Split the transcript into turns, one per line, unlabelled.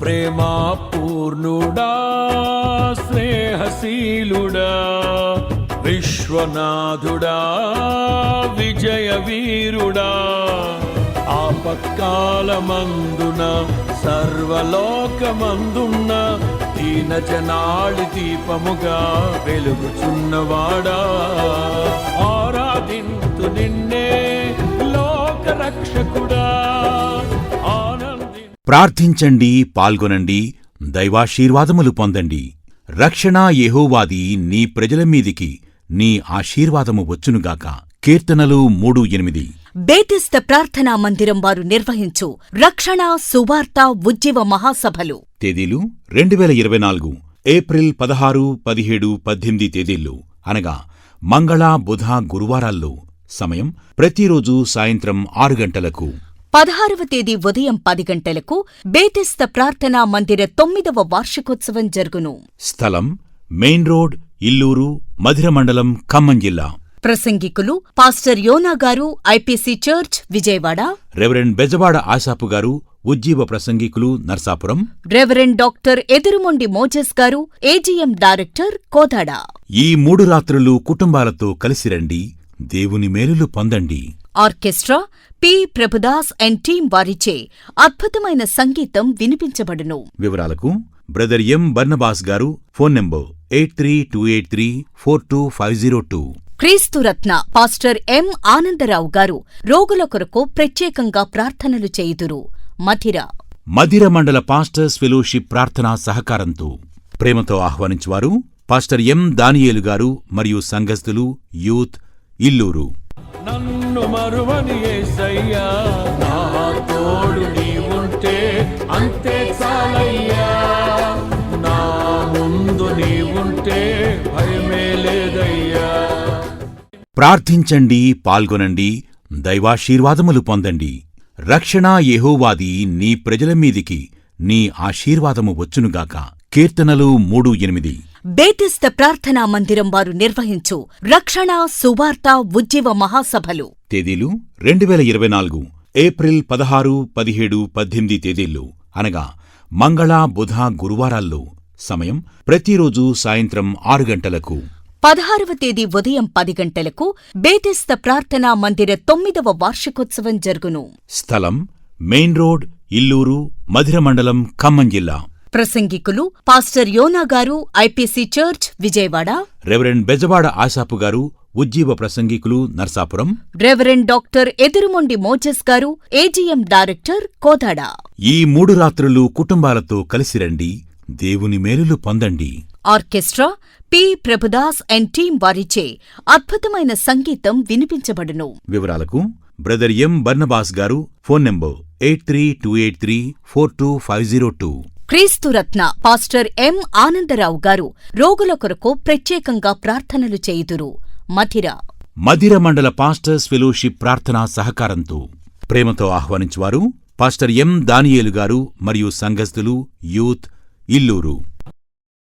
ప్రేమా పూర్ణుడా, స్నేహశీలుడా, విశ్వనాథుడా, విజయ వీరుడా, ఆపత్కాలమందున సర్వలోకమందున్న దీన జనాళి దీపముగా వెలుగుచున్నవాడా, ఆరాధింతు నిన్నే లోక రక్షకుడా.
ప్రార్థించండి, పాల్గొనండి, దైవాశీర్వాదములు పొందండి. రక్షణ యెహోవాది, నీ ప్రజల మీదికి నీ ఆశీర్వాదము వచ్చునుగాక. కీర్తనలు 3:8.
బేతిస్త ప్రార్థనా మందిరం వారు నిర్వహించు రక్షణ సువార్త ఉజ్జీవ మహాసభలు.
తేదీలు 2024 ఏప్రిల్ 16, 17, 18 తేదీల్లో, అనగా మంగళ, బుధ, గురువారాల్లో. సమయం ప్రతిరోజు సాయంత్రం 6 గంటలకు.
16వ తేదీ ఉదయం 10 గంటలకు బేతిస్త ప్రార్థనా మందిర 9వ వార్షికోత్సవం జరుగును.
స్థలం మెయిన్ రోడ్, ఇల్లూరు, మధిర మండలం, ఖమ్మం జిల్లా.
ప్రసంగికులు పాస్టర్ యోనా గారు, IPC church, Vijayawada.
Reverend Bezawada Ashapu గారు, ఉజ్జీవ ప్రసంగికులు, నర్సాపురం.
రెవరెండ్ డాక్టర్ ఎదురుమొండి మోజెస్ గారు, ఏజీఎం డైరెక్టర్, కోదాడ.
ఈ 3 రాత్రులు కుటుంబాలతో కలిసిరండి, దేవుని మేలులు పొందండి.
Orchestra P. Prabhudas and team వారిచే అద్భుతమైన సంగీతం వినిపించబడును.
వివరాలకు బ్రదర్ ఎం. బర్నబాస్ గారు, ఫోన్ నంబర్ 8328342502.
క్రీస్తురత్న పాస్టర్ ఎం. ఆనందరావు గారు రోగుల కొరకు ప్రత్యేకంగా ప్రార్థనలు చేయుదురు.
మధిర మండల పాస్టర్స్ ఫెలోషిప్ ప్రార్థనా సహకారంతో ప్రేమతో ఆహ్వానించువారు పాస్టర్ ఎం. దానియేలు గారు మరియు సంఘస్థులు, యూత్, ఇల్లూరు.
నన్ను మరువని యేసయ్యా, నా తోడు నీవుంటే అంతే చాలయ్యా, నా ముందు నీవుంటే భయమే లేదయ్యా.
ప్రార్థించండి, పాల్గొనండి, దైవాశీర్వాదములు పొందండి. రక్షణ యెహోవాది, నీ ప్రజల మీదికి నీ ఆశీర్వాదము వచ్చునుగాక. కీర్తనలు 3:8.
బేతిస్త ప్రార్థనా మందిరం వారు నిర్వహించు రక్షణ సువార్త ఉజ్జీవ మహాసభలు.
తేదీలు 2024 ఏప్రిల్ 16, 17, 18 తేదీల్లో, అనగా మంగళ, బుధ, గురువారాల్లో. సమయం ప్రతిరోజు సాయంత్రం 6 గంటలకు.
16వ తేదీ ఉదయం 10 గంటలకు బేతిస్త ప్రార్థనా మందిర 9వ వార్షికోత్సవం జరుగును.
స్థలం మెయిన్ రోడ్, ఇల్లూరు, మధిర మండలం, ఖమ్మం జిల్లా.
ప్రసంగికులు పాస్టర్ యోనా గారు, IPC church, Vijayawada.
Reverend Bezawada Ashapu గారు, ఉజ్జీవ ప్రసంగికులు, నర్సాపురం.
రెవరెండ్ డాక్టర్ ఎదురుమొండి మోజెస్ గారు, ఏజీఎం డైరెక్టర్, కోదాడ.
ఈ 3 రాత్రులు కుటుంబాలతో కలిసిరండి, దేవుని మేలులు పొందండి.
Orchestra P. Prabhudas and team వారిచే అద్భుతమైన సంగీతం వినిపించబడును.
వివరాలకు బ్రదర్ ఎం. బర్నబాస్ గారు, ఫోన్ నంబర్ 8328342502.
క్రీస్తురత్న పాస్టర్ ఎం. ఆనందరావు గారు రోగుల కొరకు ప్రత్యేకంగా ప్రార్థనలు చేయుదురు.
మధిర మండల పాస్టర్స్ ఫెలోషిప్ ప్రార్థనా సహకారంతో ప్రేమతో ఆహ్వానించువారు పాస్టర్ ఎం. దానియేలు గారు మరియు సంఘస్థులు, యూత్, ఇల్లూరు.